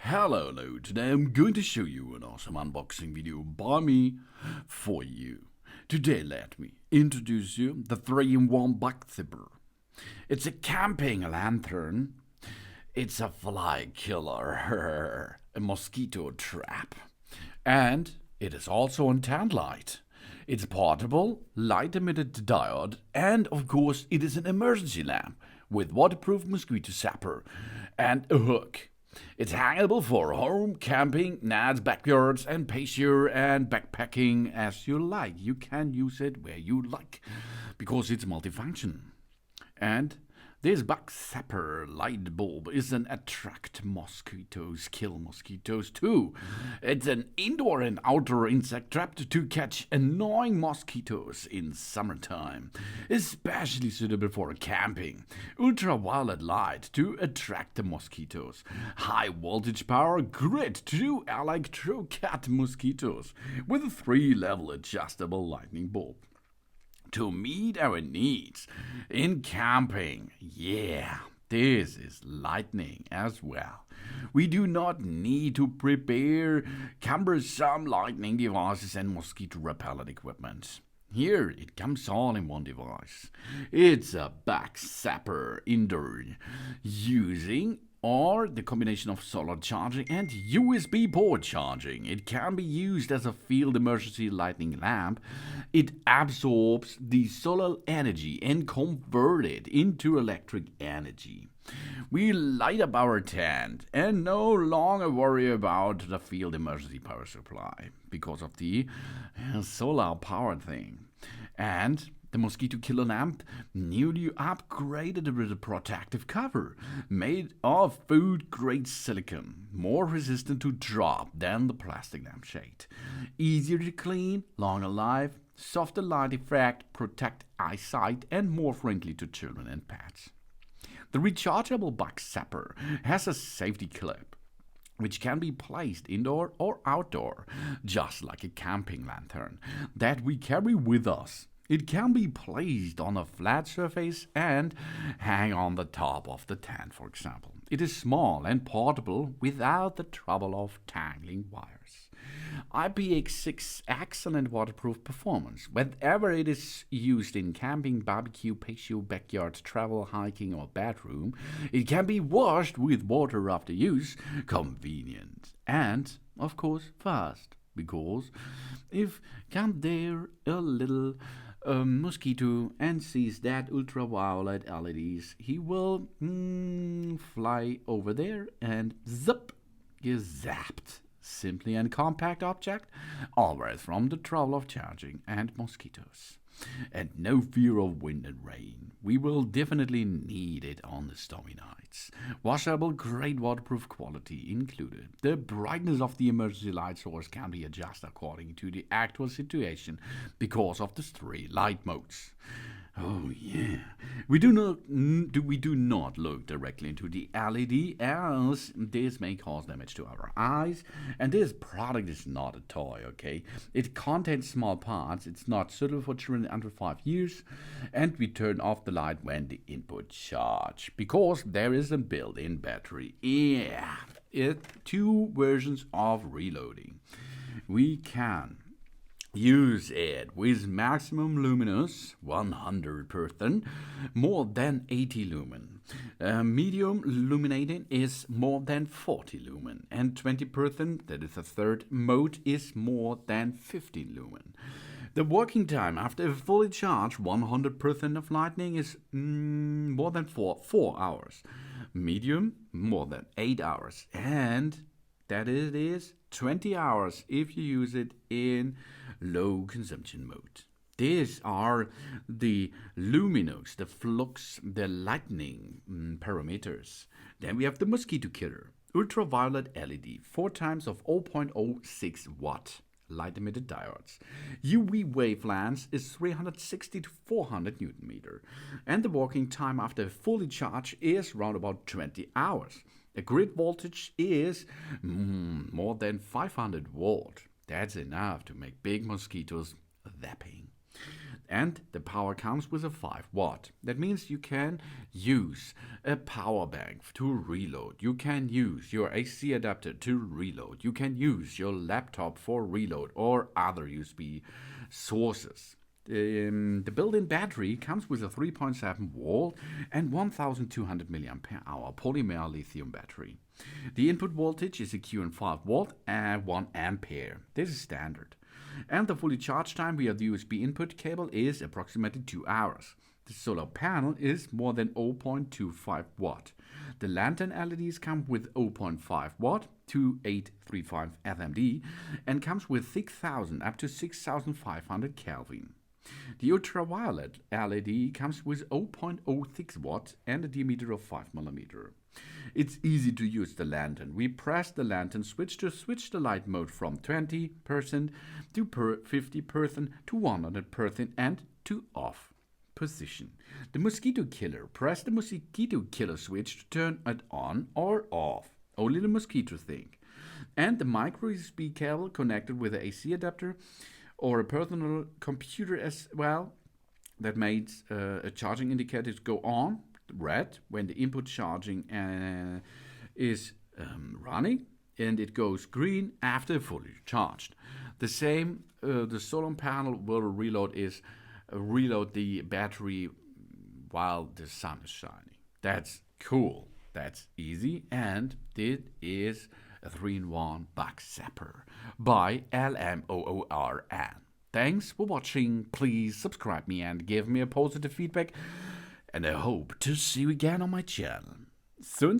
Hello, today I'm going to show you an awesome unboxing video by me for you. Today let me introduce you the 3-in-1 bug zipper. It's a camping lantern, it's a fly killer, a mosquito trap, and it is also on tan light. It's portable, light-emitted diode, and of course it is an emergency lamp with waterproof mosquito zapper and a hook. It's hangable for home, camping, Gnats, backyards, and patio and backpacking as you like. You can use it where you like because it's multifunction. And this bug zapper light bulb is an attract mosquitoes, kill mosquitoes too. It's an indoor and outdoor insect trap to catch annoying mosquitoes in summertime, especially suitable for camping. Ultraviolet light to attract the mosquitoes. High voltage power grid to electrocute mosquitoes with a 3-level adjustable lightning bulb to meet our needs in camping. Yeah, this is lightning as well. We do not need to prepare cumbersome lightning devices and mosquito repellent equipment. Here it comes all in one device. It's a bug zapper indoor using or the combination of solar charging and USB port charging. It can be used as a field emergency lighting lamp. It absorbs the solar energy and converts it into electric energy. We light up our tent and no longer worry about the field emergency power supply because of the solar power thing. And the mosquito killer lamp newly upgraded with a protective cover made of food-grade silicone, more resistant to drop than the plastic lampshade. Easier to clean, longer life, softer light effect, protect eyesight, and more friendly to children and pets. The rechargeable bug zapper has a safety clip which can be placed indoor or outdoor, just like a camping lantern that we carry with us. It can be placed on a flat surface and hang on the top of the tent, for example. It is small and portable without the trouble of tangling wires. IPX6 excellent waterproof performance. Whenever it is used in camping, barbecue, patio, backyard, travel, hiking, or bedroom, it can be washed with water after use. Convenient and, of course, fast. Because if come there a little mosquito and sees that ultraviolet LEDs, he will fly over there and zip, get zapped. Simply and compact object, always from the trouble of charging and mosquitoes. And no fear of wind and rain. We will definitely need it on the stormy nights. Washable, great waterproof quality included. The brightness of the emergency light source can be adjusted according to the actual situation because of the 3 light modes. Oh yeah, we do not look directly into the LED, else this may cause damage to our eyes. And this product is not a toy, okay? It contains small parts. It's not suitable for children under 5 years, and we turn off the light when the input charge because there is a built-in battery. Yeah, 2 versions of reloading. We can use it with maximum luminous 100%, more than 80 lumen. Medium illuminating is more than 40 lumen, and 20%, that is the third mode, is more than 50 lumen. The working time after a fully charged 100% of lightning is more than 4 hours. Medium, more than 8 hours. And that it is 20 hours if you use it in low consumption mode. These are the luminous, the flux, the lightning parameters. Then we have the mosquito killer, ultraviolet LED, 4 times of 0.06 watt. Light emitted diodes. UV wavelength is 360 to 400 Newton meter, and the working time after fully charged is round about 20 hours. The grid voltage is more than 500 volt. That's enough to make big mosquitoes zapping. And the power comes with a 5 watt. That means you can use a power bank to reload. You can use your AC adapter to reload. You can use your laptop for reload or other USB sources. The built-in battery comes with a 3.7 volt and 1200 milliampere hour polymer lithium battery. The input voltage is a current 5 volt and 1 ampere. This is standard. And the fully charged time via the USB input cable is approximately 2 hours. The solar panel is more than 0.25 watt. The lantern LEDs come with 0.5 watt, 2835 FMD, and comes with 6000 up to 6500 Kelvin. The ultraviolet LED comes with 0.06 watts and a diameter of 5 mm. It's easy to use the lantern. We press the lantern switch to switch the light mode from 20% to 50% to 100% and to off position. The mosquito killer. Press the mosquito killer switch to turn it on or off. Only the mosquito thing. And the micro USB cable connected with the AC adapter or a personal computer as well. That makes a charging indicator go on, red, when the input charging is running, and it goes green after fully charged. The same, the solar panel will reload the battery while the sun is shining. That's cool. That's easy, and it is a 3-in-1 bug zapper by LMOORN. Thanks for watching. Please subscribe me and give me a positive feedback. And I hope to see you again on my channel. Soon.